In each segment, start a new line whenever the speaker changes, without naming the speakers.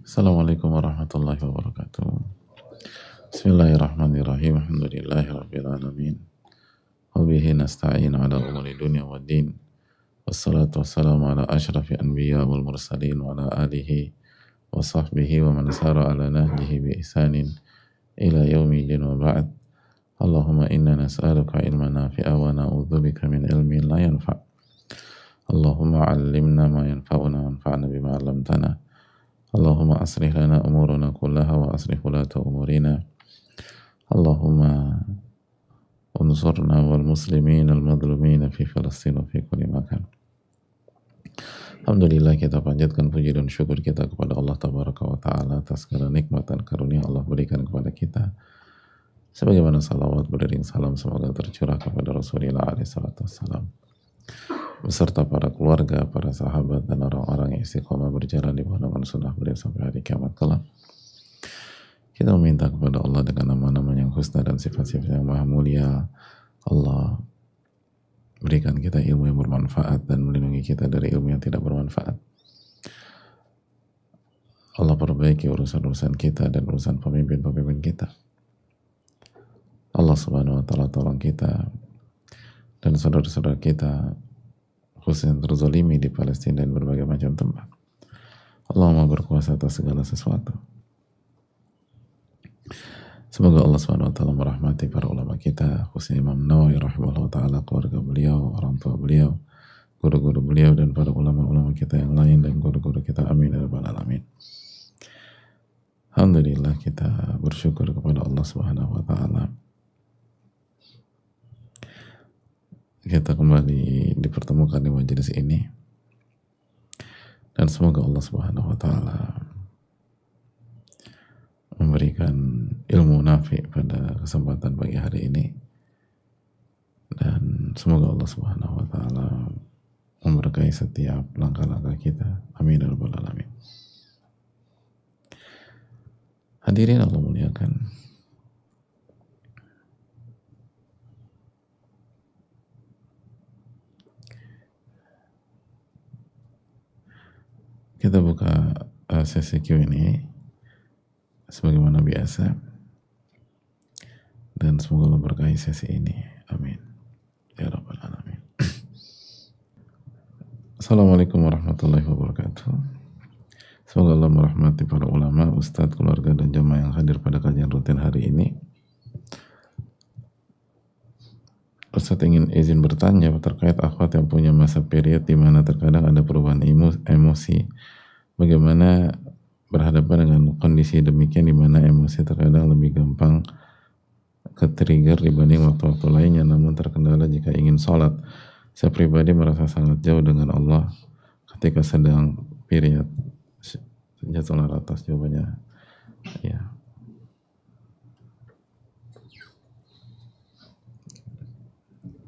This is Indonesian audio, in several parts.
Assalamualaikum warahmatullahi wabarakatuh. Bismillahirrahmanirrahim. Alhamdulillahirabbil alamin. Wa bihi nasta'in 'ala umuri dunya waddin. Wassalatu wassalamu ala asyrafil anbiya wal mursalin wa ala alihi wa sahbihi wa man sara ala nahjihi bi ihsanin ila yaumil wa ba'd. Allahumma inna nas'aluka ilman nafi'a wa na'udzubika min ilmin la yanfa'. Allahumma 'allimna ma yanfa'una wanfa'na bima 'allamtana. Allahumma aslih lana umurana kullaha wa aslih ulata umurina. Allahumma unsurna wal muslimin al madlumin fi Filastin wa fi kulli makan. Alhamdulillah, kita panjatkan puji dan syukur kita kepada Allah Tabaraka wa Ta'ala atas segala nikmat dan karunia Allah berikan kepada kita. Sebagaimana salawat beriring salam semoga tercurah kepada Rasulullah SAW beserta para keluarga, para sahabat, dan orang-orang yang istiqomah berjalan di bawah naungan sunnah beliau sampai hari kiamat kelak. Kita meminta kepada Allah dengan nama-nama yang husna dan sifat-sifat yang maha mulia. Allah berikan kita ilmu yang bermanfaat dan melindungi kita dari ilmu yang tidak bermanfaat. Allah perbaiki urusan-urusan kita dan urusan pemimpin-pemimpin kita. Allah Subhanahu wa Ta'ala tolong kita dan saudara-saudara kita khususnya terzalimi di Palestina dan berbagai macam tempat. Allah Maha berkuasa atas segala sesuatu. Semoga Allah SWT merahmati para ulama kita, khususnya Imam Nawawi rahimahullah ta'ala, keluarga beliau, orang tua beliau, guru-guru beliau, dan para ulama-ulama kita yang lain, dan guru-guru kita. Amin ya rabbal alamin. Alhamdulillah, kita bersyukur kepada Allah Subhanahu wa ta'ala. Kita kembali dipertemukan di majelis ini, dan semoga Allah Subhanahu wa Ta'ala memberikan ilmu nafi pada kesempatan pagi hari ini, dan semoga Allah Subhanahu wa Ta'ala memberkahi setiap langkah-langkah kita. Amin ya rabbal alamin. Hadirin Allah muliakan, kita buka sesi Q&A sebagaimana biasa, dan semoga Allah berkahi sesi ini. Amin ya rabbal alamin. Assalamualaikum warahmatullahi wabarakatuh. Semoga Allah merahmati para ulama, ustadz, keluarga, dan jamaah yang hadir pada kajian rutin hari ini. Ustadz ingin izin bertanya terkait akhwat yang punya masa period di mana terkadang ada perubahan emosi. Bagaimana berhadapan dengan kondisi demikian di mana emosi terkadang lebih gampang ke-trigger dibanding waktu-waktu lainnya, namun terkendala jika ingin sholat. Saya pribadi merasa sangat jauh dengan Allah ketika sedang period. Jazakallahu atas jawabannya. Ya.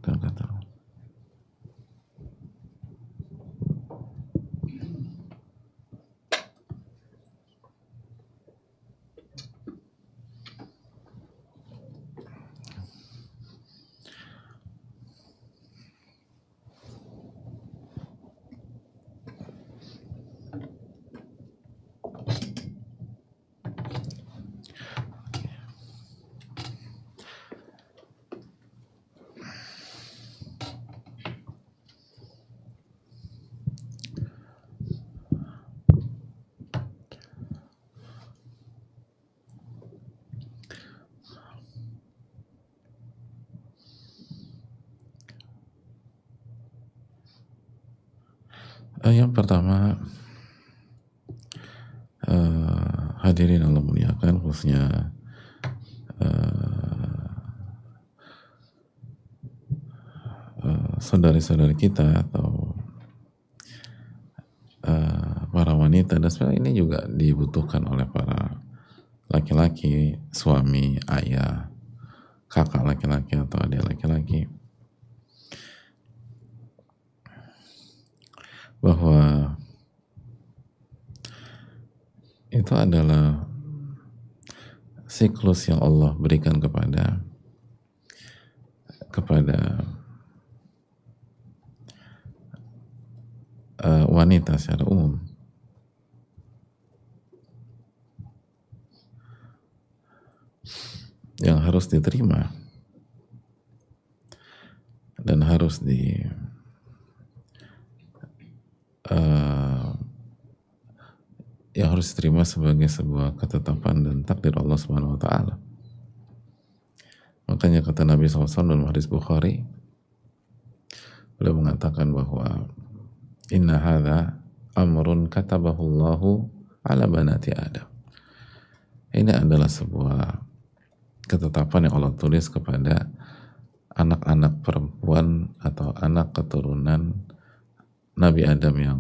Kata. Yang pertama, hadirin Allah muliakan, khususnya saudari-saudari kita atau para wanita, dan sebenarnya ini juga dibutuhkan oleh para laki-laki, suami, ayah, kakak laki-laki atau adik laki-laki, bahwa itu adalah siklus yang Allah berikan kepada wanita secara umum. yang harus diterima dan harus uh, yang harus diterima sebagai sebuah ketetapan dan takdir Allah Subhanahu wa taala. Makanya kata Nabi SAW dalam hadis Bukhari, beliau mengatakan bahwa inna hadza amrun katabahu Allahu ala banati Adam. Ini adalah sebuah ketetapan yang Allah tulis kepada anak-anak perempuan atau anak keturunan Nabi Adam yang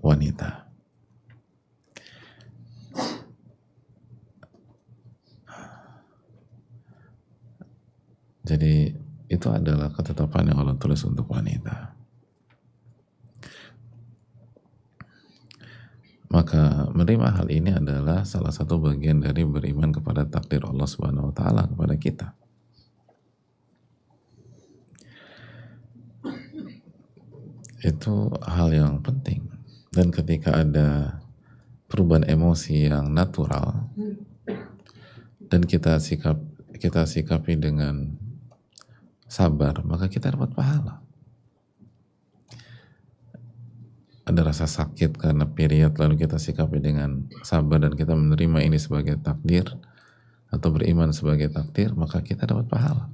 wanita. Jadi itu adalah ketetapan yang Allah tulis untuk wanita. Maka menerima hal ini adalah salah satu bagian dari beriman kepada takdir Allah Subhanahu wa taala kepada kita. Itu hal yang penting. Dan ketika ada perubahan emosi yang natural dan kita sikapi dengan sabar, maka kita dapat pahala. Ada rasa sakit karena period, lalu kita sikapi dengan sabar dan kita menerima ini sebagai takdir atau beriman sebagai takdir, maka kita dapat pahala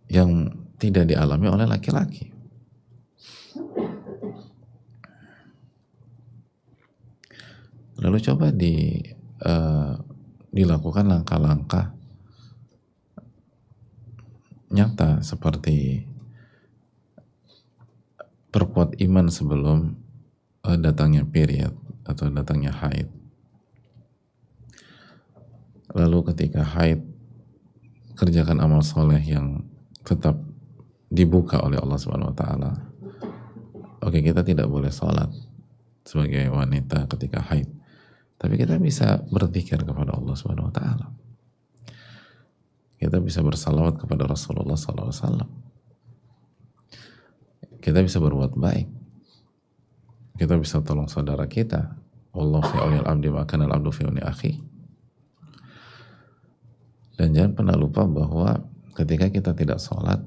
yang tidak dialami oleh laki-laki. Lalu coba dilakukan langkah-langkah nyata seperti perkuat iman sebelum datangnya period atau datangnya haid. Lalu ketika haid, kerjakan amal soleh yang tetap dibuka oleh Allah Subhanahu wa taala. Oke, kita tidak boleh sholat sebagai wanita ketika haid, tapi kita bisa berzikir kepada Allah Subhanahu wa taala. Kita bisa bersalawat kepada Rasulullah SAW. Kita bisa berbuat baik. Kita bisa tolong saudara kita. Wallahu fi auni al-abdi ma kana al-abdu fi auni akhi. Dan jangan pernah lupa bahwa ketika kita tidak sholat,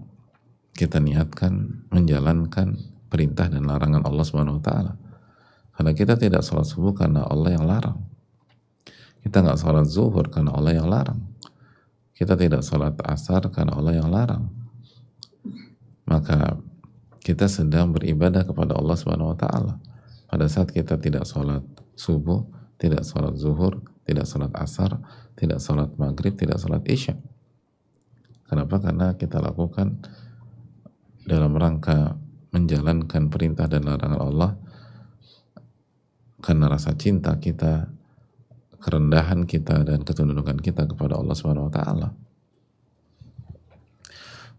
kita niatkan menjalankan perintah dan larangan Allah Subhanahu wa taala. Karena kita tidak sholat subuh karena Allah yang larang. Kita nggak sholat zuhur karena Allah yang larang. Kita tidak sholat asar karena Allah yang larang. Maka kita sedang beribadah kepada Allah Subhanahu wa taala. Pada saat kita tidak sholat subuh, tidak sholat zuhur, tidak sholat asar, tidak sholat maghrib, tidak sholat isya. Kenapa? Karena kita lakukan dalam rangka menjalankan perintah dan larangan Allah karena rasa cinta kita, kerendahan kita, dan ketundukan kita kepada Allah Subhanahu wa taala.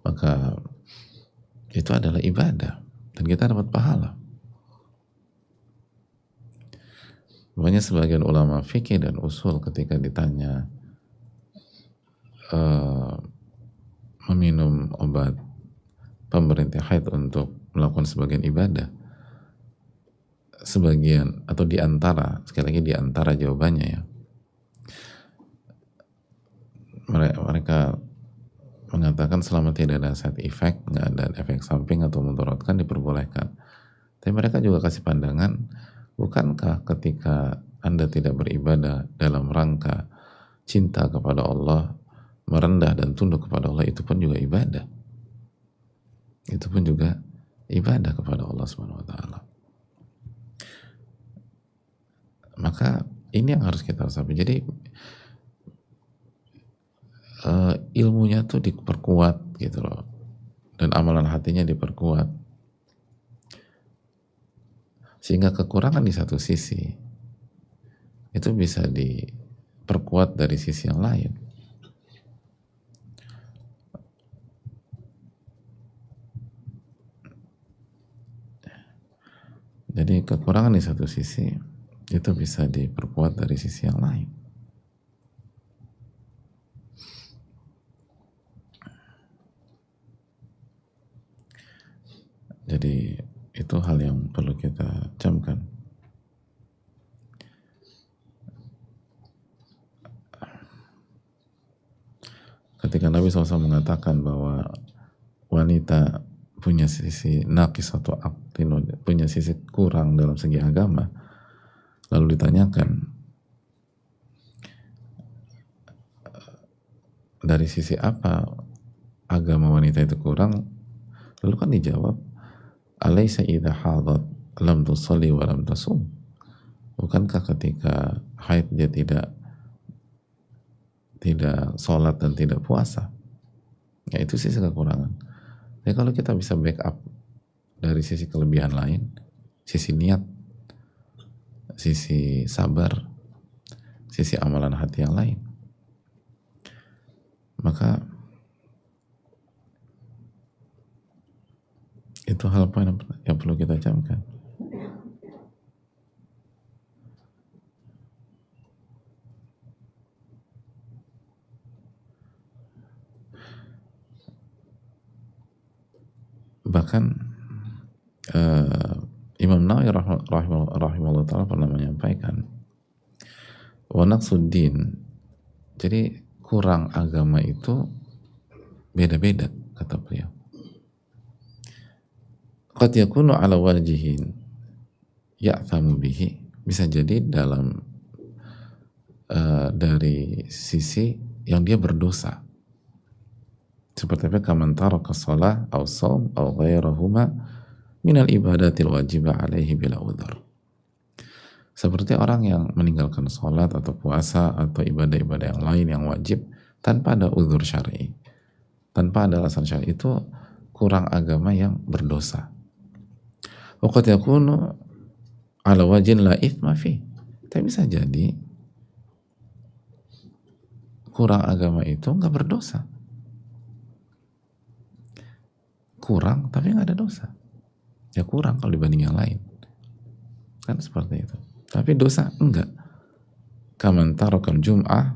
Maka itu adalah ibadah dan kita dapat pahala. Makanya sebagian ulama fikih dan usul ketika ditanya meminum obat pemberhenti haid untuk melakukan sebagian ibadah, sebagian atau diantara, sekali lagi diantara jawabannya ya, mereka mengatakan selama tidak ada side effect, nggak ada efek samping atau mudaratkan, diperbolehkan. Tapi mereka juga kasih pandangan, bukankah ketika Anda tidak beribadah dalam rangka cinta kepada Allah, merendah dan tunduk kepada Allah, itu pun juga ibadah. Itu pun juga ibadah kepada Allah Subhanahu wa taala. Maka ini yang harus kita resapi. Jadi ilmunya tuh diperkuat gitu loh, dan amalan hatinya diperkuat, sehingga kekurangan di satu sisi itu bisa diperkuat dari sisi yang lain. Jadi kekurangan di satu sisi itu bisa diperkuat dari sisi yang lain. Jadi itu hal yang perlu kita camkan. Nabi SAW mengatakan bahwa wanita punya sisi naqis atau aqlin, punya sisi kurang dalam segi agama. Lalu ditanyakan, dari sisi apa agama wanita itu kurang? Lalu kan dijawab, alaysa idha hadat lam tusalli wa lam tasum. Bukankah ketika haid dia tidak sholat dan tidak puasa? Ya, itu sisi kekurangan. Jadi kalau kita bisa backup dari sisi kelebihan lain, sisi niat, sisi sabar, sisi amalan hati yang lain, maka itu hal poin yang perlu kita camkan. Bahkan Imam Nawawi rahimahullah ta'ala pernah menyampaikan, wa naqsuddin, jadi kurang agama itu beda-beda, kata beliau. Qad yakunu ala wajihin ya'thamu bihi, bisa jadi dalam dari sisi yang dia berdosa, seperti apa, kaman taraka shalah aw shaum aw ghairahuma minal ibadatil wajibah alaihi bila udhur, seperti orang yang meninggalkan sholat atau puasa atau ibadah-ibadah yang lain yang wajib tanpa ada udhur syar'i, tanpa ada alasan syar'i, itu kurang agama yang berdosa. Wa qad yakunu ala wajhin la itsma fi, tapi bisa jadi kurang agama itu nggak berdosa, kurang tapi nggak ada dosa, ya kurang kalau dibanding yang lain, kan seperti itu. Tapi dosa enggak. Kaman tarakal jum'ah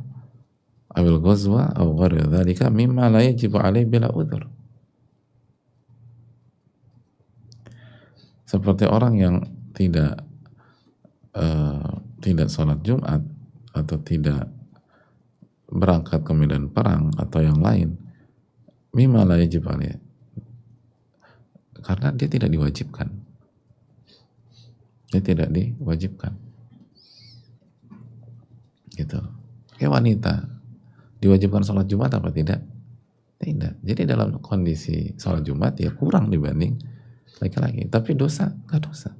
awil ghazwa aw ghairi dzalika mimma la yajibu alaihi bila udhur, seperti orang yang tidak sholat Jumat atau tidak berangkat ke medan perang atau yang lain, mimma la yajibu alaihi, karena dia tidak diwajibkan. Dia tidak diwajibkan. Gitu. Kayak wanita diwajibkan sholat Jumat apa tidak? Tidak. Jadi dalam kondisi sholat Jumat ya kurang dibanding laki-laki. Tapi dosa, nggak dosa.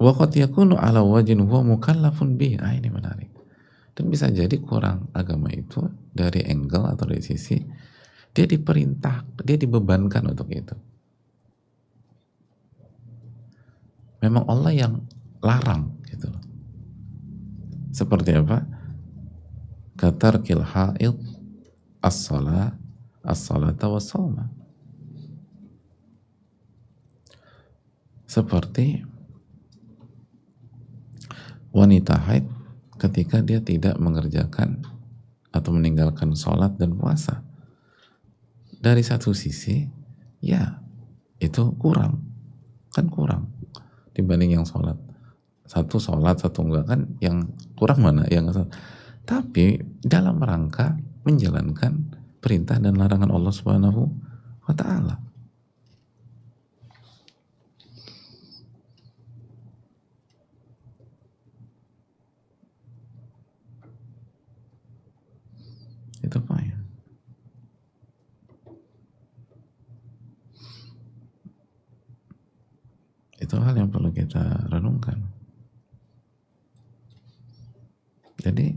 Wa qad yakunu ala wajhin huwa mukallafun bih. Ini menarik. Dan bisa jadi kurang agama itu dari angle atau dari sisi dia diperintah, dia dibebankan untuk itu. Memang Allah yang larang gitu. Seperti apa? Katarkil haid as-salata was-shauma. Seperti wanita haid ketika dia tidak mengerjakan atau meninggalkan sholat dan puasa. Dari satu sisi, ya itu kurang, kan kurang dibanding yang sholat. Satu sholat, satu enggak, kan yang kurang mana? Yang sholat. Tapi dalam rangka menjalankan perintah dan larangan Allah Subhanahu wa ta'ala. Itu poin. Itu hal yang perlu kita renungkan. Jadi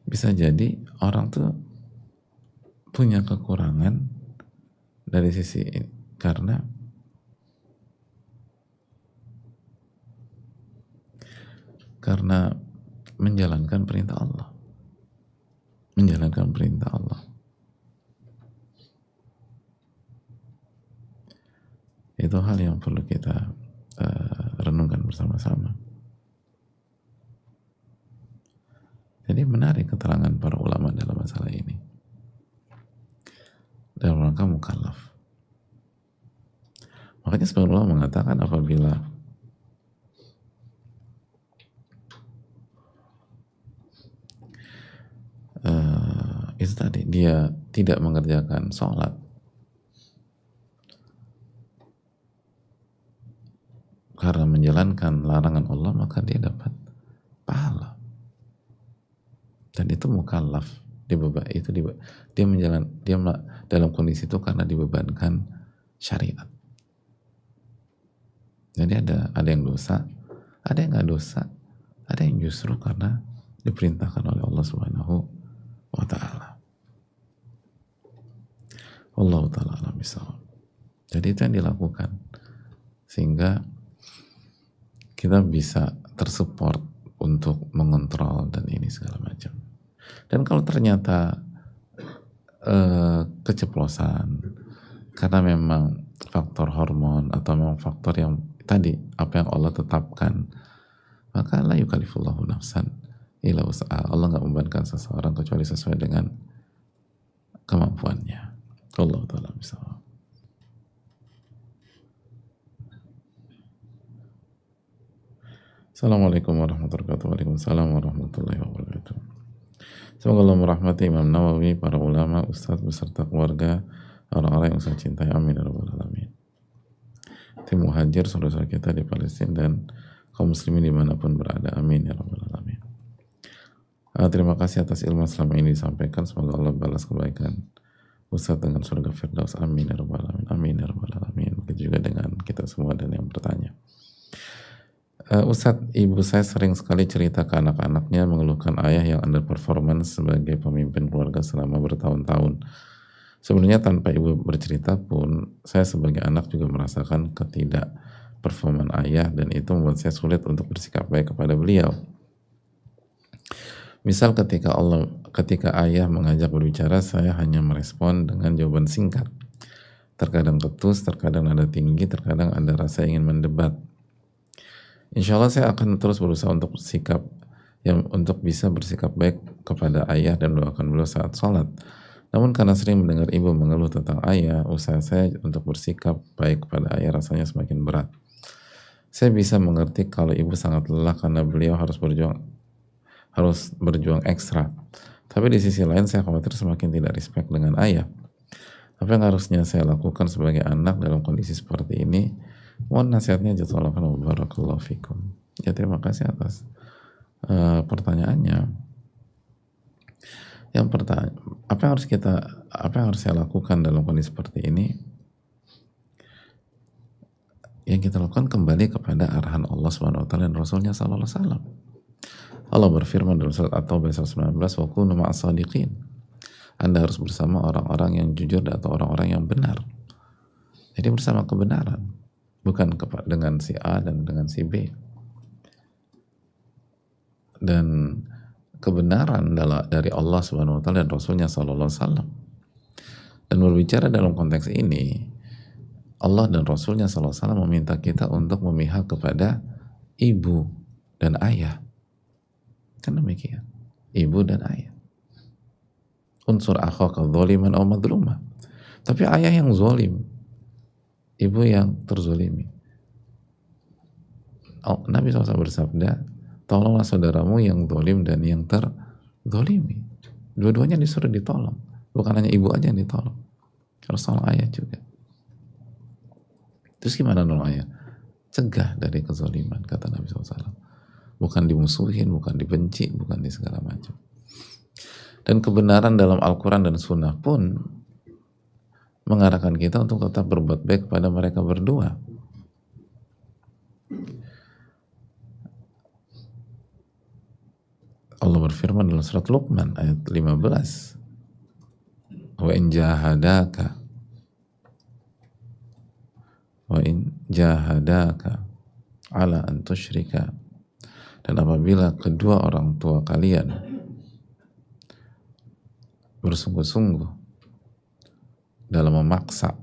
bisa jadi orang tuh punya kekurangan dari sisi karena menjalankan perintah Allah, menjalankan perintah Allah. Itu hal yang perlu kita renungkan bersama-sama. Jadi menarik keterangan para ulama dalam masalah ini dalam rangka mukallaf. Makanya sebagian ulama mengatakan apabila itu tadi, dia tidak mengerjakan sholat karena menjalankan larangan Allah, maka dia dapat pahala. Dan itu mukallaf, dia dalam kondisi itu karena dibebankan syariat. Jadi ada yang dosa, ada yang nggak dosa, ada yang justru karena diperintahkan oleh Allah Subhanahu wa Ta'ala. Wallahu ta'ala a'lam bishawab. Jadi itu yang dilakukan sehingga kita bisa tersupport untuk mengontrol dan ini segala macam. Dan kalau ternyata keceplosan karena memang faktor hormon atau memang faktor yang tadi apa yang Allah tetapkan, maka la yukallifullahu nafsan illa wus'aha. Allah nggak membebankan seseorang kecuali sesuai dengan kemampuannya. Allah ta'ala bishawab. Assalamualaikum warahmatullahi wabarakatuh. Waalaikumsalam warahmatullahi wabarakatuh. Semoga Allah merahmati Imam Nawawi, para ulama, ustadz beserta keluarga, orang-orang yang saya cintai. Amin ya rabbal alamin. Tim muhajir, saudara-saudara kita di Palestina dan kaum muslimin dimanapun berada. Amin ya rabbal alamin. Terima kasih atas ilmu selama ini disampaikan. Semoga Allah balas kebaikan Ustadz dengan surga Firdaus. Amin ya rabbal alamin. Amin ya rabbal alamin. Begitu juga dengan kita semua dan yang bertanya. Ustadz, ibu saya sering sekali cerita ke anak-anaknya mengeluhkan ayah yang underperformance sebagai pemimpin keluarga selama bertahun-tahun. Sebenarnya tanpa ibu bercerita pun, saya sebagai anak juga merasakan ketidakperforman ayah dan itu membuat saya sulit untuk bersikap baik kepada beliau. Misal ketika ayah mengajak berbicara, saya hanya merespon dengan jawaban singkat. Terkadang ketus, terkadang nada tinggi, terkadang ada rasa ingin mendebat. Insya Allah saya akan terus berusaha untuk bisa bersikap baik kepada ayah dan doakan beliau saat sholat. Namun karena sering mendengar ibu mengeluh tentang ayah, usaha saya untuk bersikap baik kepada ayah rasanya semakin berat. Saya bisa mengerti kalau ibu sangat lelah karena beliau harus berjuang ekstra. Tapi di sisi lain saya khawatir semakin tidak respect dengan ayah. Apa yang harusnya saya lakukan sebagai anak dalam kondisi seperti ini? Mohon nasihatnya jazakallahu khairan wa barakallahu fikum. Ya, terima kasih atas pertanyaannya. Yang pertama, apa yang harus saya lakukan dalam kondisi seperti ini? Yang kita lakukan kembali kepada arahan Allah Subhanahu wa taala dan Rasulnya sallallahu alaihi wasallam. Allah berfirman dalam surat At-Taubah 19, wa kunu ma'as shadiqin. Anda harus bersama orang-orang yang jujur atau orang-orang yang benar. Jadi bersama kebenaran, bukan dengan si A dan dengan si B. Dan kebenaran dari Allah Subhanahu wa taala dan Rasulnya sallallahu alaihi wasallam. Dan berbicara dalam konteks ini, Allah dan Rasulnya sallallahu alaihi wasallam meminta kita untuk memihak kepada ibu dan ayah. Kan demikian, ibu dan ayah. Unsur akhaka dzaliman aw madluma. Tapi ayah yang zalim, ibu yang terzolimi. Nabi SAW bersabda, tolonglah saudaramu yang zalim dan yang terzolimi. Dua-duanya disuruh ditolong, bukan hanya ibu aja yang ditolong, harus tolong ayah juga. Terus gimana nolong ayah? Cegah dari kezaliman, kata Nabi SAW. Bukan dimusuhin, bukan dibenci, bukan di segala macam. Dan kebenaran dalam Al-Quran dan Sunnah pun mengarahkan kita untuk tetap berbuat baik kepada mereka berdua. Allah berfirman dalam surat Luqman ayat 15, wa in jahadaka ala an tusyrika, dan apabila kedua orang tua kalian bersungguh-sungguh dalam memaksa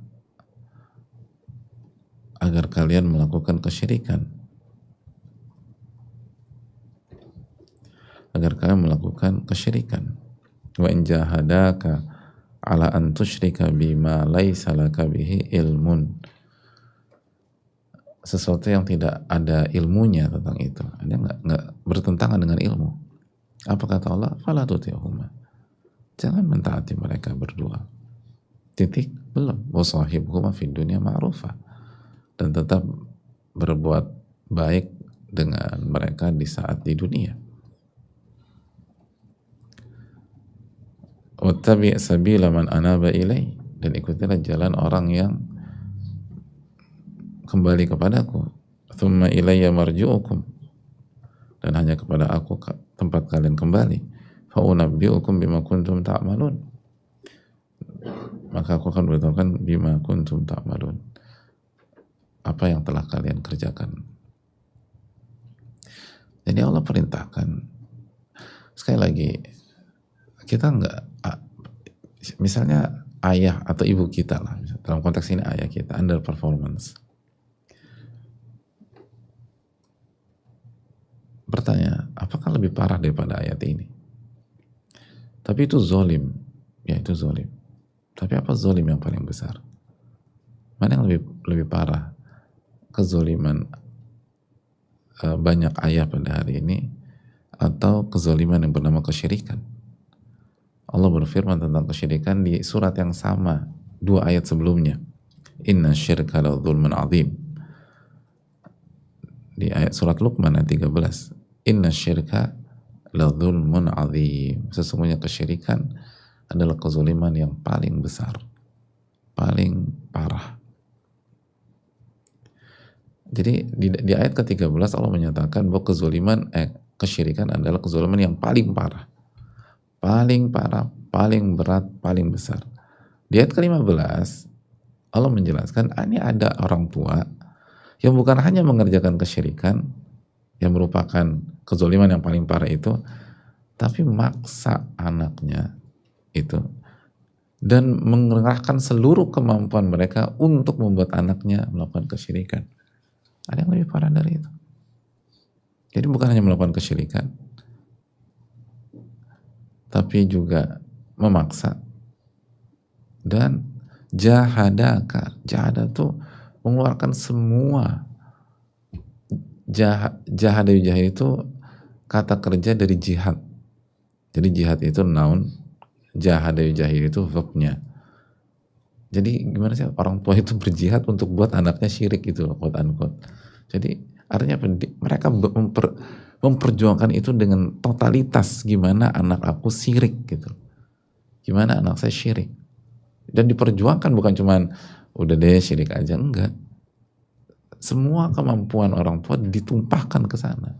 agar kalian melakukan kesyirikan, wa in jahadaka ala an tusyrika bima laisa laka bihi ilmun, sesuatu yang tidak ada ilmunya tentang itu, ada nggak bertentangan dengan ilmu. Apa kata Allah? Fala tuti'huma, jangan mentaati mereka berdua. Titik, belum. Wasahibhuma fid dunya ma'rufa, dan tetap berbuat baik dengan mereka di saat di dunia. Wattabi' sabila man anaba ilai, dan ikutilah jalan orang yang kembali kepadaku. Thumma ilayya marji'ukum, dan hanya kepada aku tempat kalian kembali. Fa unabbi'ukum bima kuntum ta'malun, maka aku akan beritahukan bima kuntum ta'malun, apa yang telah kalian kerjakan. Jadi Allah perintahkan, sekali lagi, kita enggak, misalnya ayah atau ibu kita lah, dalam konteks ini ayah kita underperformance, bertanya, apakah lebih parah daripada ayat ini? Tapi itu zolim, ya itu zolim. Tapi apa zolim yang paling besar? Mana yang lebih parah? Kezoliman banyak ayah pada hari ini, atau kezoliman yang bernama kesyirikan? Allah berfirman tentang kesyirikan di surat yang sama, 2 ayat sebelumnya. Inna syirka la dzulmun adzim. Di ayat surat Luqman ayat 13. Inna syirka la dzulmun adzim. Sesungguhnya kesyirikan adalah kezaliman yang paling besar, paling parah. Jadi di ayat ke-13 Allah menyatakan bahwa kesyirikan adalah kezaliman yang paling parah, paling berat, paling besar. Di ayat ke-15 Allah menjelaskan, ini ada orang tua yang bukan hanya mengerjakan kesyirikan yang merupakan kezaliman yang paling parah itu, tapi maksa anaknya itu dan mengerahkan seluruh kemampuan mereka untuk membuat anaknya melakukan kesyirikan. Ada yang lebih parah dari itu. Jadi bukan hanya melakukan kesyirikan, tapi juga memaksa. Dan jahada itu mengeluarkan semua. Jahada itu kata kerja dari jihad. Jadi jihad itu noun, jahada itu verbnya. Jadi gimana sih orang tua itu berjihad untuk buat anaknya syirik gitu loh, quote unquote. Jadi artinya mereka memperjuangkan itu dengan totalitas, gimana anak aku syirik gitu, gimana anak saya syirik, dan diperjuangkan bukan cuman udah deh syirik aja, enggak, semua kemampuan orang tua ditumpahkan ke sana.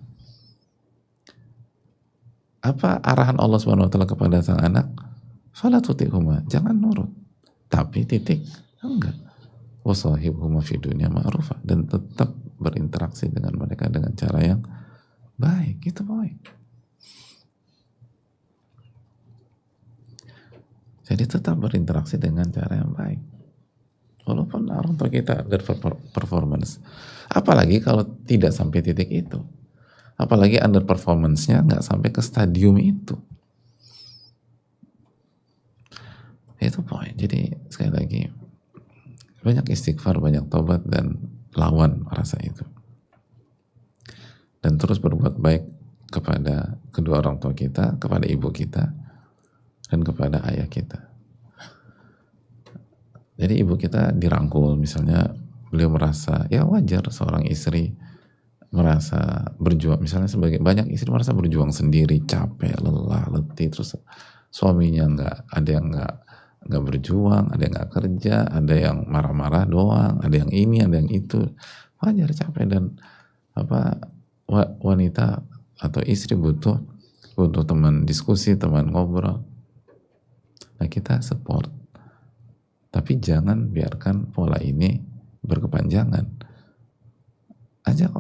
Apa arahan Allah SWT kepada sang anak? Fala tuti'huma, jangan nurut, tapi titik, enggak. Wasahibhuma fid dunya ma'rufa, dan tetap berinteraksi dengan mereka dengan cara yang baik, itu baik. Jadi tetap berinteraksi dengan cara yang baik, walaupun orang tua kita underperformance. Apalagi kalau tidak sampai titik itu, apalagi underperformance-nya nggak sampai ke stadium itu. Itu poin. Jadi sekali lagi, banyak istighfar, banyak tobat, dan lawan rasa itu. Dan terus berbuat baik kepada kedua orang tua kita, kepada ibu kita, dan kepada ayah kita. Jadi ibu kita dirangkul, misalnya beliau merasa, ya wajar seorang istri merasa berjuang, misalnya sebagai banyak istri merasa berjuang sendiri, capek, lelah, letih, terus suaminya ada yang nggak berjuang, ada yang nggak kerja, ada yang marah-marah doang, ada yang ini, ada yang itu, wajar capek. Dan wanita atau istri butuh teman diskusi, teman ngobrol. Nah kita support, tapi jangan biarkan pola ini berkepanjangan. Ajak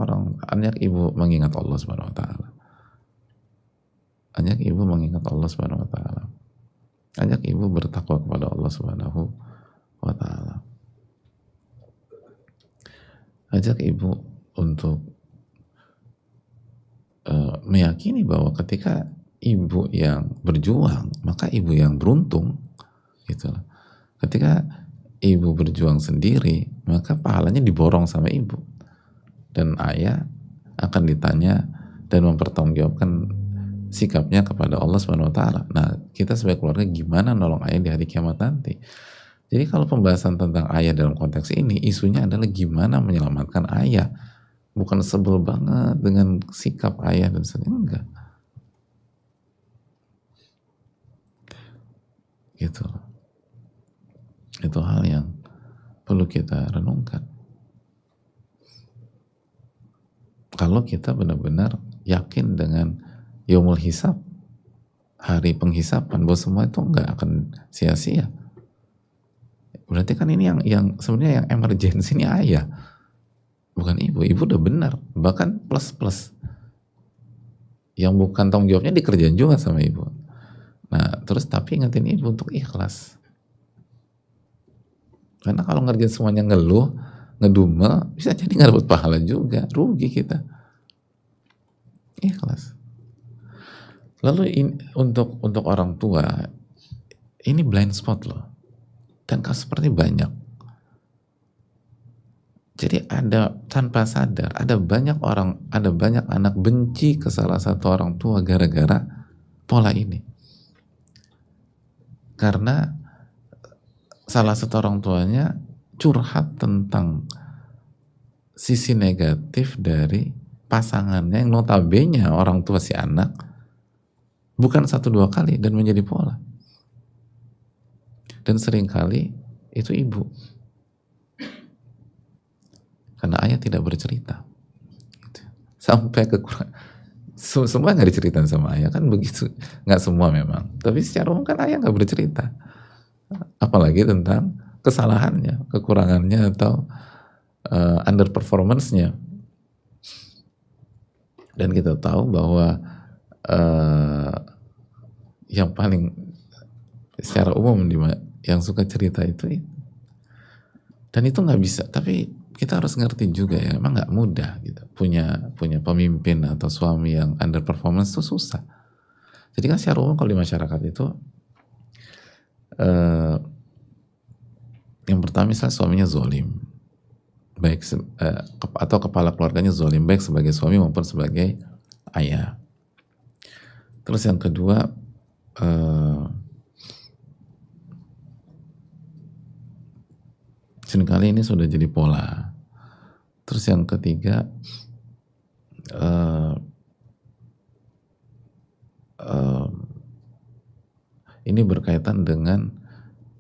ibu mengingat Allah Subhanahu Wa Taala. Ajak ibu mengingat Allah Subhanahu Wa Taala. Ajak ibu bertakwa kepada Allah Subhanahu Wa Taala. Ajak ibu untuk meyakini bahwa ketika ibu yang berjuang, maka ibu yang beruntung, gitu. Ketika ibu berjuang sendiri, maka pahalanya diborong sama ibu, dan ayah akan ditanya dan mempertanggungjawabkan sikapnya kepada Allah Subhanahu wa taala. Nah, kita sebagai keluarga gimana nolong ayah di hari kiamat nanti? Jadi kalau pembahasan tentang ayah dalam konteks ini, isunya adalah gimana menyelamatkan ayah. Bukan sebel banget dengan sikap ayah dan sebagainya, enggak. Gitu. Itu hal yang perlu kita renungkan. Kalau kita benar-benar yakin dengan yaumul hisab, hari penghisapan, bahwa semua itu nggak akan sia-sia. Berarti kan ini yang sebenarnya yang emergensi ini ayah, bukan ibu. Ibu udah benar, bahkan plus. Yang bukan tanggung jawabnya dikerjain juga sama ibu. Nah, terus tapi ingetin ibu untuk ikhlas. Karena kalau ngerjain semuanya ngeluh, ngedumel, bisa jadi nggak dapat pahala juga, rugi kita. Ikhlas. Lalu untuk orang tua, ini blind spot loh. Dan kasus seperti banyak. Jadi ada tanpa sadar, ada banyak anak benci ke salah satu orang tua gara-gara pola ini. Karena salah satu orang tuanya curhat tentang sisi negatif dari pasangannya yang notabene orang tua si anak bukan 1-2 kali dan menjadi pola. Dan seringkali itu ibu. Karena ayah tidak bercerita. Sampai kekurangan. Semua nggak diceritain sama ayah, kan begitu. Nggak semua memang. Tapi secara umum kan ayah nggak bercerita. Apalagi tentang kesalahannya, kekurangannya, atau underperformance-nya. Dan kita tahu bahwa yang paling secara umum yang suka cerita itu. Dan itu nggak bisa, tapi kita harus ngerti juga ya, emang nggak mudah gitu. Punya pemimpin atau suami yang underperformance itu susah. Jadi kan secara umum kalau di masyarakat itu yang pertama misalnya suaminya zolim, baik atau kepala keluarganya zolim, baik sebagai suami maupun sebagai ayah. Terus yang kedua, seringkali ini sudah jadi pola. Terus yang ketiga, ini berkaitan dengan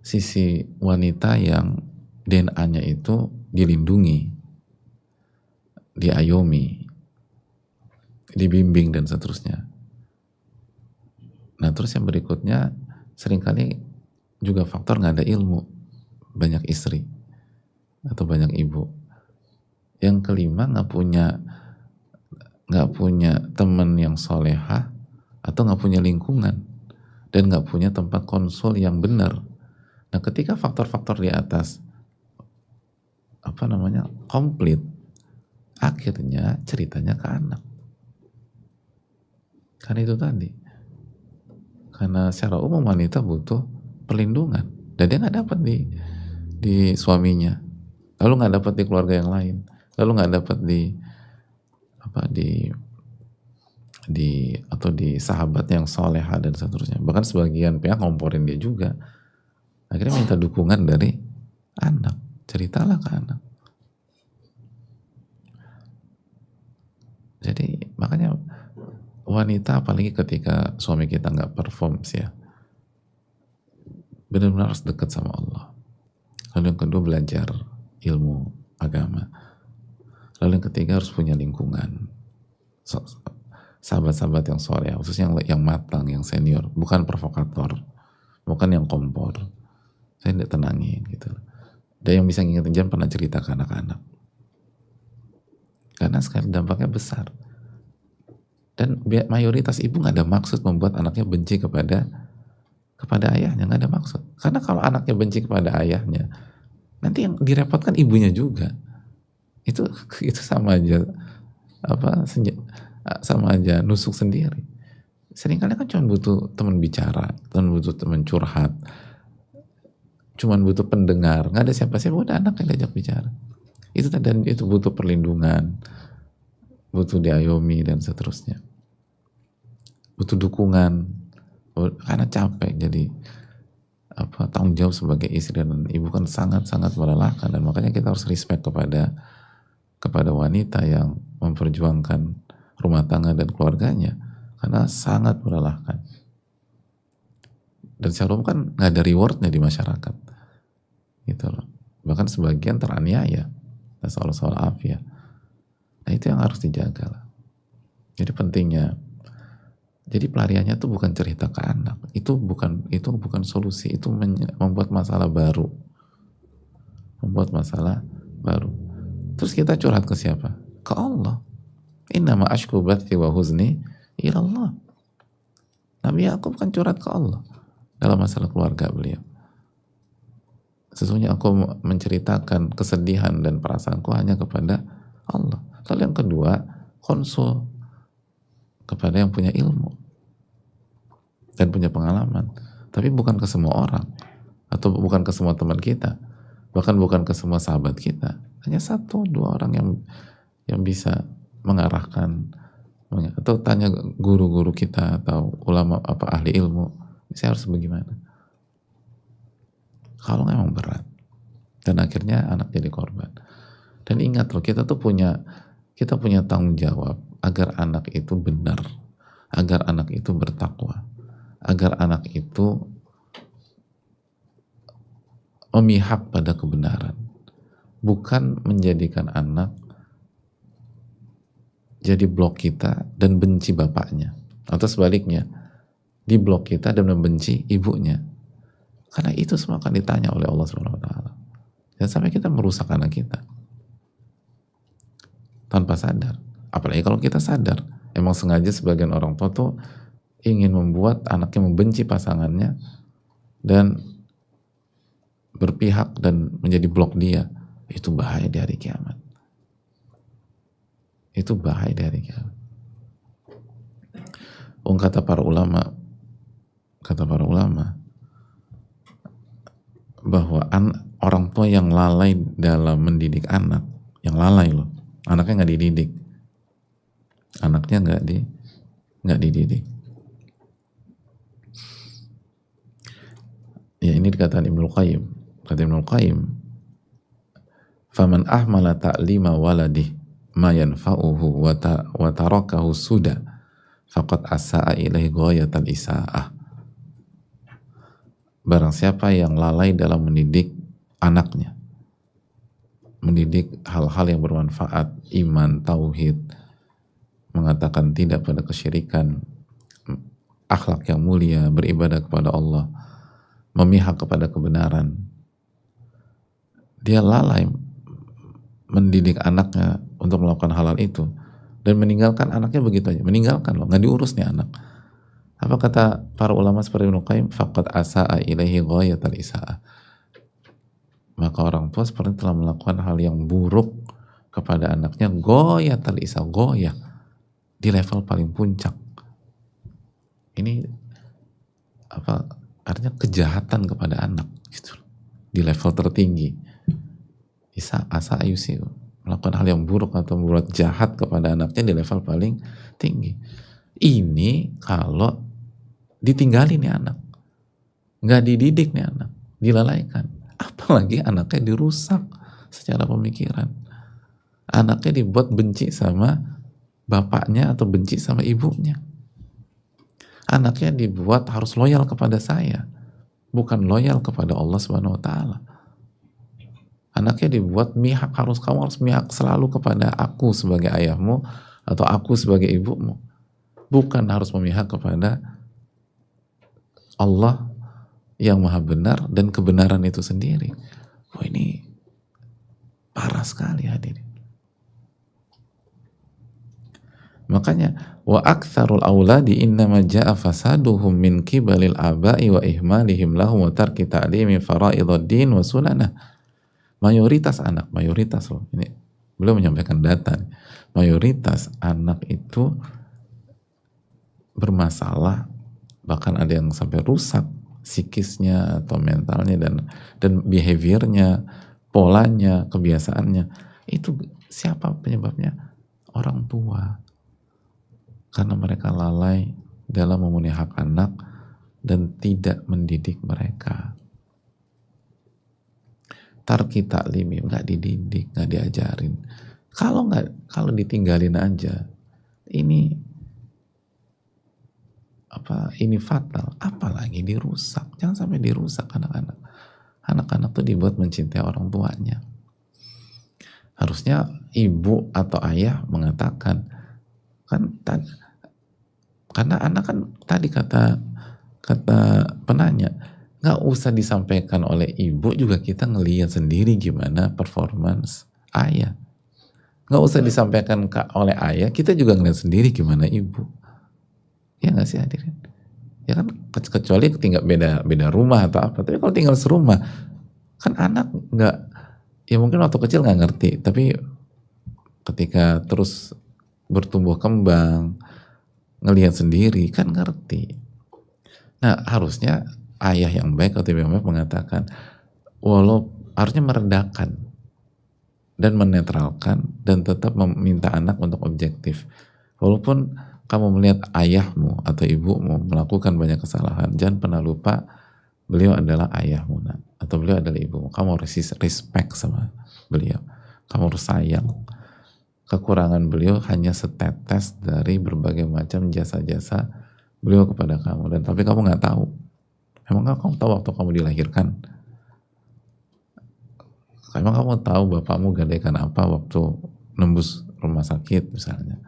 sisi wanita yang DNA-nya itu dilindungi, diayomi, dibimbing dan seterusnya. Nah terus yang berikutnya, seringkali juga faktor nggak ada ilmu, banyak istri atau banyak ibu. Yang kelima, nggak punya teman yang solehah atau nggak punya lingkungan dan nggak punya tempat konsul yang benar. Nah ketika faktor-faktor di atas komplit, akhirnya ceritanya ke anak. Karena itu tadi, karena secara umum wanita butuh perlindungan dan dia nggak dapat di suaminya, lalu nggak dapat di keluarga yang lain, lalu nggak dapat di sahabat yang soleha dan seterusnya. Bahkan sebagian pihak ngomporin dia juga. Akhirnya minta dukungan dari anak, ceritalah ke anak. Jadi makanya wanita, apalagi ketika suami kita nggak perform ya, benar-benar harus dekat sama Allah. Lalu yang kedua, belajar ilmu agama. Lalu yang ketiga, harus punya lingkungan, sahabat-sahabat yang soleh, khususnya yang matang, yang senior, bukan provokator, bukan yang kompor. Saya tidak tenangin gitu. Dan yang bisa ngingetin, jangan pernah cerita ke anak-anak, karena sekali dampaknya besar. Dan mayoritas ibu nggak ada maksud membuat anaknya benci kepada ayahnya, nggak ada maksud. Karena kalau anaknya benci kepada ayahnya, nanti yang direpotkan ibunya juga. Itu sama aja sama aja nusuk sendiri. Seringkali kan cuma butuh teman bicara, butuh teman curhat, cuma butuh pendengar, nggak ada siapa-siapa, udah anak yang diajak bicara. Dan itu butuh perlindungan, butuh diayomi dan seterusnya. butuh dukungan, karena capek. Jadi tanggung jawab sebagai istri dan ibu kan sangat-sangat melelahkan, dan makanya kita harus respect kepada wanita yang memperjuangkan rumah tangga dan keluarganya, karena sangat melelahkan. Dan secara umum kan nggak ada rewardnya di masyarakat, gitu loh. Bahkan sebagian teraniaya, soal afia. Nah itu yang harus dijaga lah. Jadi pentingnya, jadi pelariannya tuh bukan cerita ke anak, itu bukan solusi, itu membuat masalah baru, Terus kita curhat ke siapa? Ke Allah. Innama ashku bathi wa huzni ilallah. Nabi Yakub kan curhat ke Allah dalam masalah keluarga beliau. Sesungguhnya aku menceritakan kesedihan dan perasaanku hanya kepada Allah. Lalu yang kedua, konsul kepada yang punya ilmu dan punya pengalaman. Tapi bukan ke semua orang, atau bukan ke semua teman kita, bahkan bukan ke semua sahabat kita. Hanya 1-2 orang yang bisa mengarahkan, atau tanya guru-guru kita atau ulama ahli ilmu, saya harus bagaimana. Kalau memang berat, dan akhirnya anak jadi korban. Dan ingat loh, kita punya tanggung jawab agar anak itu benar, agar anak itu bertakwa, agar anak itu memihak pada kebenaran, bukan menjadikan anak jadi blok kita dan benci bapaknya, atau sebaliknya, di blok kita dan membenci ibunya. Karena itu semua akan ditanya oleh Allah SWT. Dan sampai kita merusak anak kita tanpa sadar. Apalagi kalau kita sadar, emang sengaja sebagian orang tua tuh ingin membuat anaknya membenci pasangannya dan berpihak dan menjadi blok dia. Itu bahaya di hari kiamat. Itu bahaya di hari kiamat. Kata para ulama bahwa orang tua yang lalai dalam mendidik anak, yang lalai loh, anaknya nggak dididik, nggak dididik. Ya ini dikatakan Ibnul Qayyim. Kata Ibnul Qayyim, faman ahmala ta'lima waladih ma yanfa'uhu wa tarakahu suda faqad asa'a ilaihi ghayatal isa'ah. Barang siapa yang lalai dalam mendidik anaknya, mendidik hal-hal yang bermanfaat, iman, tauhid, mengatakan tidak pada kesyirikan, akhlak yang mulia, beribadah kepada Allah, memihak kepada kebenaran, dia lalai mendidik anaknya untuk melakukan hal-hal itu dan meninggalkan anaknya begitu aja, meninggalkan loh, nggak diurus nih anak. Apa kata para ulama seperti Ibnu Qayyim? Faqad asa'a ilaihi ghayatal isa'ah. Maka orang tua seperti telah melakukan hal yang buruk kepada anaknya, ghayatal isa'ah, ghayah, di level paling puncak. Ini artinya kejahatan kepada anak gitu, di level tertinggi. Asa ayusi, melakukan hal yang buruk atau berbuat jahat kepada anaknya di level paling tinggi. Ini kalau ditinggalin nih anak, nggak dididik nih anak, dilalaikan, apalagi anaknya dirusak secara pemikiran, anaknya dibuat benci sama bapaknya atau benci sama ibunya, anaknya dibuat harus loyal kepada saya, bukan loyal kepada Allah Subhanahu Wa Taala. Anaknya dibuat kamu harus mihak selalu kepada aku sebagai ayahmu atau aku sebagai ibumu, bukan harus memihak kepada Allah yang maha benar dan kebenaran itu sendiri. Oh, ini parah sekali hadirin. Makanya wa aktsarul auladi innama jaa fasaduhum min qibalil aba'i wa ihmalihim lahum wa tarki ta'limi fara'idud-din wa sunanah. Mayoritas anak, mayoritas loh, ini belum menyampaikan data, mayoritas anak itu bermasalah, bahkan ada yang sampai rusak psikisnya atau mentalnya dan behaviornya, polanya, kebiasaannya. Itu siapa penyebabnya? Orang tua. Karena mereka lalai dalam memenuhi hak anak dan tidak mendidik mereka. Tarki taklim, nggak dididik, nggak diajarin. Kalau ditinggalin aja, ini fatal. Apalagi dirusak. Jangan sampai dirusak anak-anak. Anak-anak tuh dibuat mencintai orang tuanya. Harusnya ibu atau ayah mengatakan, karena anak kan tadi kata penanya, nggak usah disampaikan oleh ibu juga kita ngelihat sendiri gimana performance ayah. Nggak usah disampaikan oleh ayah, kita juga ngelihat sendiri gimana ibu. Ya nggak sih hadirin? Ya kan, kecuali tinggal beda rumah atau apa. Tapi kalau tinggal serumah, kan anak nggak, ya mungkin waktu kecil nggak ngerti, tapi ketika terus bertumbuh kembang, ngelihat sendiri kan ngerti. Nah, harusnya ayah yang baik atau ibu yang baik mengatakan, harusnya meredakan dan menetralkan dan tetap meminta anak untuk objektif. Walaupun kamu melihat ayahmu atau ibumu melakukan banyak kesalahan, jangan pernah lupa beliau adalah ayahmu, atau beliau adalah ibumu. Kamu harus respect sama beliau. Kamu harus sayang. Kekurangan beliau hanya setetes dari berbagai macam jasa-jasa beliau kepada kamu. Dan tapi kamu nggak tahu. Emang kamu tahu waktu kamu dilahirkan? Emang kamu tahu bapakmu gadaikan apa waktu nembus rumah sakit misalnya?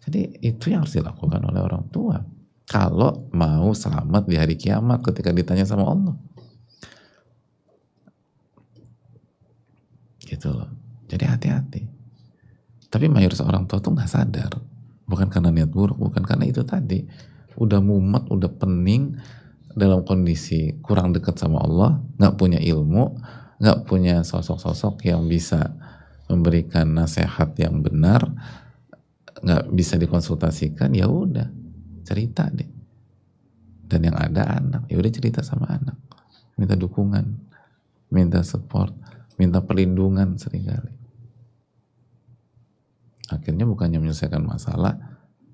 Jadi itu yang harus dilakukan oleh orang tua. Kalau mau selamat di hari kiamat ketika ditanya sama Allah. Gitu loh. Jadi hati-hati. Tapi mayoritas orang tua tuh nggak sadar. Bukan karena niat buruk, bukan karena itu tadi. Udah mumet, udah pening, dalam kondisi kurang dekat sama Allah, nggak punya ilmu, nggak punya sosok-sosok yang bisa memberikan nasihat yang benar, nggak bisa dikonsultasikan, ya udah cerita deh. Dan yang ada anak, ya udah cerita sama anak, minta dukungan, minta support, minta perlindungan seringkali. Akhirnya bukannya menyelesaikan masalah,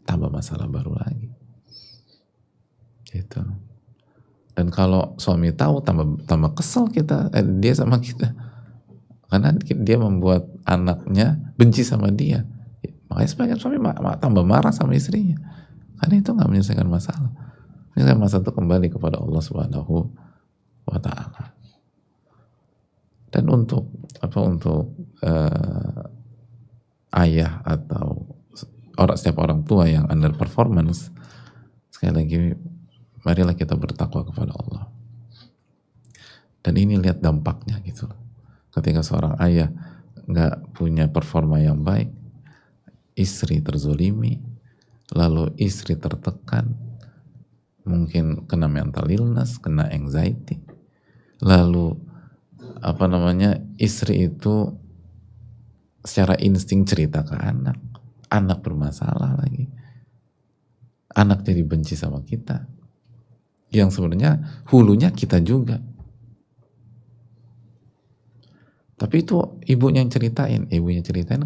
tambah masalah baru lagi. Gitu. Dan kalau suami tahu, tambah kesel dia sama kita, karena dia membuat anaknya benci sama dia. Makanya sebagian suami tambah marah sama istrinya, karena itu nggak menyelesaikan masalah. Menyelesaikan masalah itu kembali kepada Allah Subhanahu wa Ta'ala. Dan untuk ayah atau setiap orang tua yang underperformance, sekali lagi marilah kita bertakwa kepada Allah. Dan ini lihat dampaknya gitu. Ketika seorang ayah nggak punya performa yang baik, istri terzolimi, lalu istri tertekan, mungkin kena mental illness, kena anxiety, lalu istri itu secara insting cerita ke anak bermasalah lagi, anak jadi benci sama kita, yang sebenarnya hulunya kita juga. Tapi itu ibunya ceritain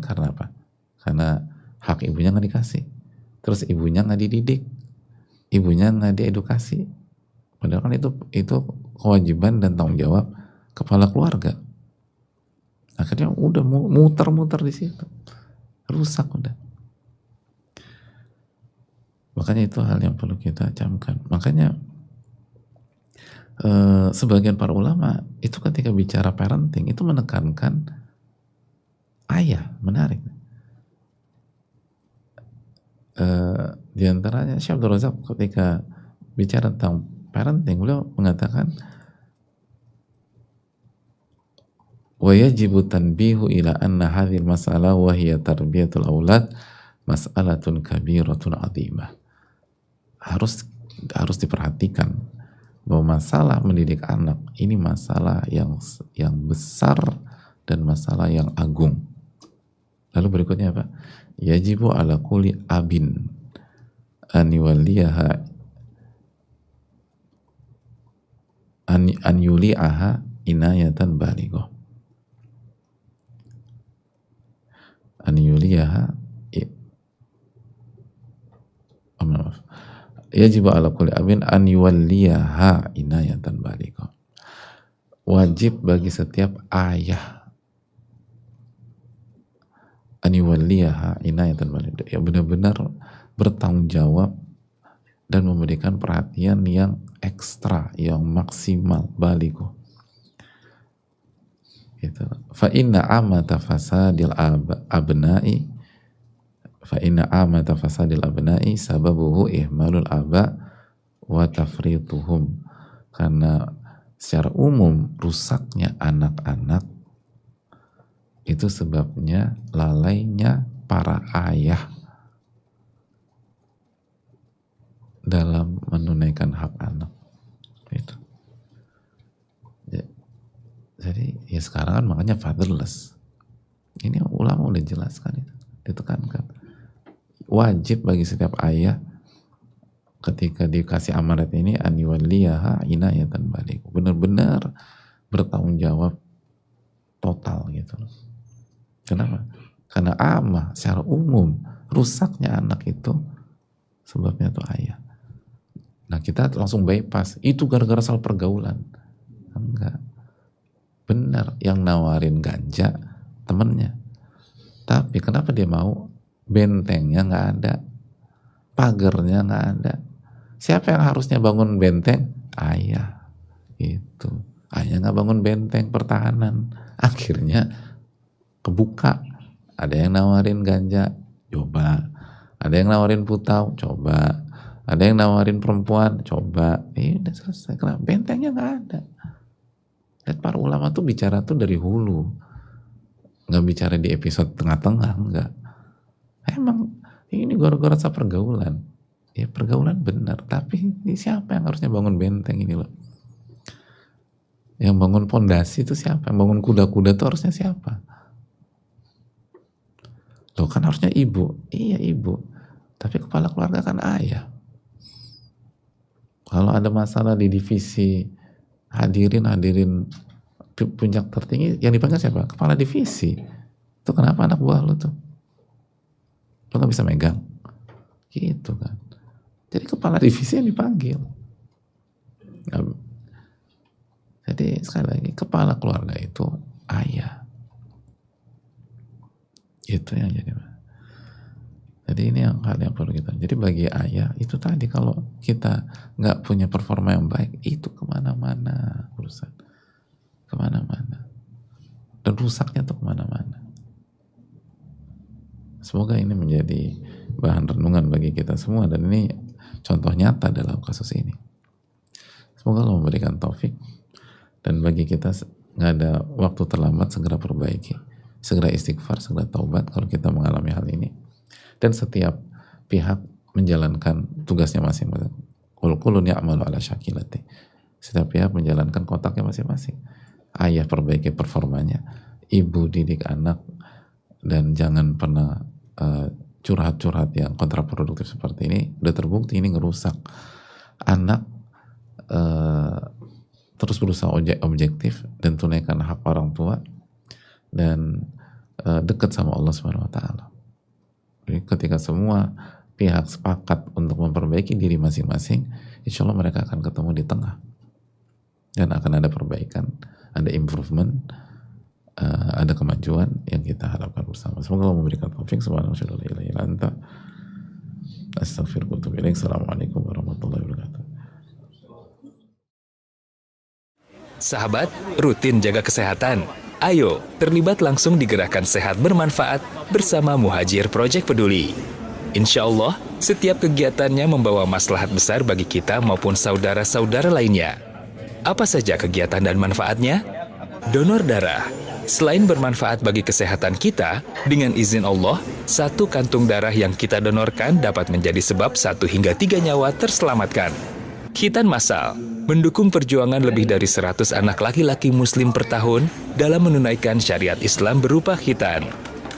karena apa? Karena hak ibunya nggak dikasih, terus ibunya nggak dididik, ibunya nggak diedukasi. Padahal kan itu kewajiban dan tanggung jawab kepala keluarga. Akhirnya udah muter-muter di situ, rusak udah. Makanya itu hal yang perlu kita camkan. Makanya sebagian para ulama itu ketika bicara parenting itu menekankan ayah, menarik. Di antaranya Syekh Abdul Razak ketika bicara tentang parenting, beliau mengatakan wa yajibu tanbihu ila anna hadhil mas'alah wa hiya tarbiyatul aulad mas'alatun kabiratun azimah. Harus diperhatikan bahwa masalah mendidik anak ini masalah yang besar dan masalah yang agung. Lalu berikutnya apa? Yajibu ala kulli abin an yuliaha an yuliaha inayatan balighah. An yuliaha yajibu ala kulli abin an yuwalliyaha inayatan balighah. Wajib bagi setiap ayah an yuwalliyaha inayatan balighah, ya benar-benar bertanggung jawab dan memberikan perhatian yang ekstra, yang maksimal, balighah. Gitu. Fa inna amata fasadil abna'i sababuhu ihmalul aba wa tafrituhum. Karena secara umum rusaknya anak-anak itu sebabnya lalainya para ayah dalam menunaikan hak anak. Gitu. Jadi ya sekarang kan makanya fatherless. Ini ulama udah jelaskan itu, ditekankan. Wajib bagi setiap ayah ketika dikasih amanat ini an yuwalliyaha inayatan balighah. Benar-benar bertanggung jawab total gitu loh. Kenapa? Karena amah secara umum rusaknya anak itu sebabnya tuh ayah. Nah kita langsung bypass, itu gara-gara salah pergaulan. Enggak. Benar, yang nawarin ganja temennya. Tapi kenapa dia mau? Bentengnya nggak ada, pagernya nggak ada. Siapa yang harusnya bangun benteng? Ayah. Itu. Ayah nggak bangun benteng pertahanan. Akhirnya kebuka. Ada yang nawarin ganja, coba. Ada yang nawarin putau, coba. Ada yang nawarin perempuan, coba. Udah selesai. Kenapa? Bentengnya nggak ada. Dan para ulama tuh bicara tuh dari hulu, nggak bicara di episode tengah-tengah, enggak. Emang ini gara-gara pergaulan. Ya pergaulan benar, tapi ini siapa yang harusnya bangun benteng ini loh? Yang bangun pondasi itu siapa? Yang bangun kuda-kuda itu harusnya siapa? Loh kan harusnya ibu. Iya ibu. Tapi kepala keluarga kan ayah. Kalau ada masalah di divisi, hadirin puncak tertinggi, yang dipanggil siapa? Kepala divisi. Itu kenapa anak buah lo tuh? Lo gak bisa megang? Gitu kan. Jadi kepala divisi yang dipanggil. Jadi sekali lagi, kepala keluarga itu ayah. Itu yang jadi ini hal yang perlu kita. Jadi bagi ayah itu tadi, kalau kita nggak punya performa yang baik, itu kemana-mana urusan, kemana-mana, dan rusaknya tuh kemana-mana. Semoga ini menjadi bahan renungan bagi kita semua, dan ini contoh nyata dalam kasus ini. Semoga Allah memberikan taufik, dan bagi kita nggak ada waktu terlambat, segera perbaiki, segera istighfar, segera taubat kalau kita mengalami hal ini. Dan setiap pihak menjalankan tugasnya masing-masing. Kulun ya'malu ala syakilati. Setiap pihak menjalankan kotaknya masing-masing. Ayah perbaiki performanya, ibu didik anak, dan jangan pernah curhat-curhat yang kontraproduktif seperti ini. Udah terbukti ini ngerusak. Anak terus berusaha objektif dan tunaikan hak orang tua, dan dekat sama Allah Subhanahu wa Ta'ala. Jadi ketika semua pihak sepakat untuk memperbaiki diri masing-masing, insya Allah mereka akan ketemu di tengah, dan akan ada perbaikan, ada improvement, ada kemajuan yang kita harapkan bersama. Semoga Allah memberikan taufik. Subhanallahi wa bihamdihi. Astaghfirullah wa atubu ilaik. Assalamualaikum warahmatullahi wabarakatuh.
Sahabat, rutin jaga kesehatan. Ayo, terlibat langsung di gerakan sehat bermanfaat bersama Muhajir Project Peduli. Insya Allah, setiap kegiatannya membawa maslahat besar bagi kita maupun saudara-saudara lainnya. Apa saja kegiatan dan manfaatnya? Donor darah. Selain bermanfaat bagi kesehatan kita, dengan izin Allah, 1 kantung darah yang kita donorkan dapat menjadi sebab 1 hingga 3 nyawa terselamatkan. Khitan massal, mendukung perjuangan lebih dari 100 anak laki-laki muslim per tahun dalam menunaikan syariat Islam berupa khitan.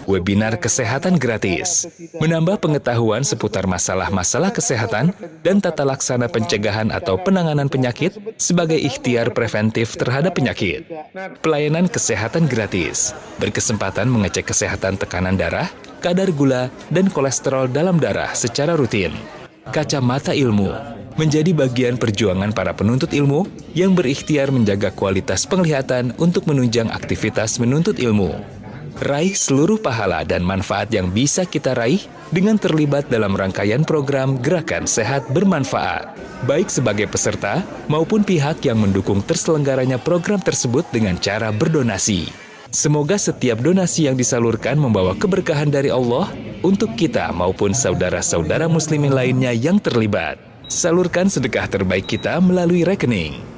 Webinar kesehatan gratis, menambah pengetahuan seputar masalah-masalah kesehatan dan tata laksana pencegahan atau penanganan penyakit sebagai ikhtiar preventif terhadap penyakit. Pelayanan kesehatan gratis, berkesempatan mengecek kesehatan tekanan darah, kadar gula, dan kolesterol dalam darah secara rutin. Kacamata Ilmu menjadi bagian perjuangan para penuntut ilmu yang berikhtiar menjaga kualitas penglihatan untuk menunjang aktivitas menuntut ilmu. Raih seluruh pahala dan manfaat yang bisa kita raih dengan terlibat dalam rangkaian program Gerakan Sehat Bermanfaat, baik sebagai peserta maupun pihak yang mendukung terselenggaranya program tersebut dengan cara berdonasi. Semoga setiap donasi yang disalurkan membawa keberkahan dari Allah untuk kita maupun saudara-saudara muslimin lainnya yang terlibat. Salurkan sedekah terbaik kita melalui rekening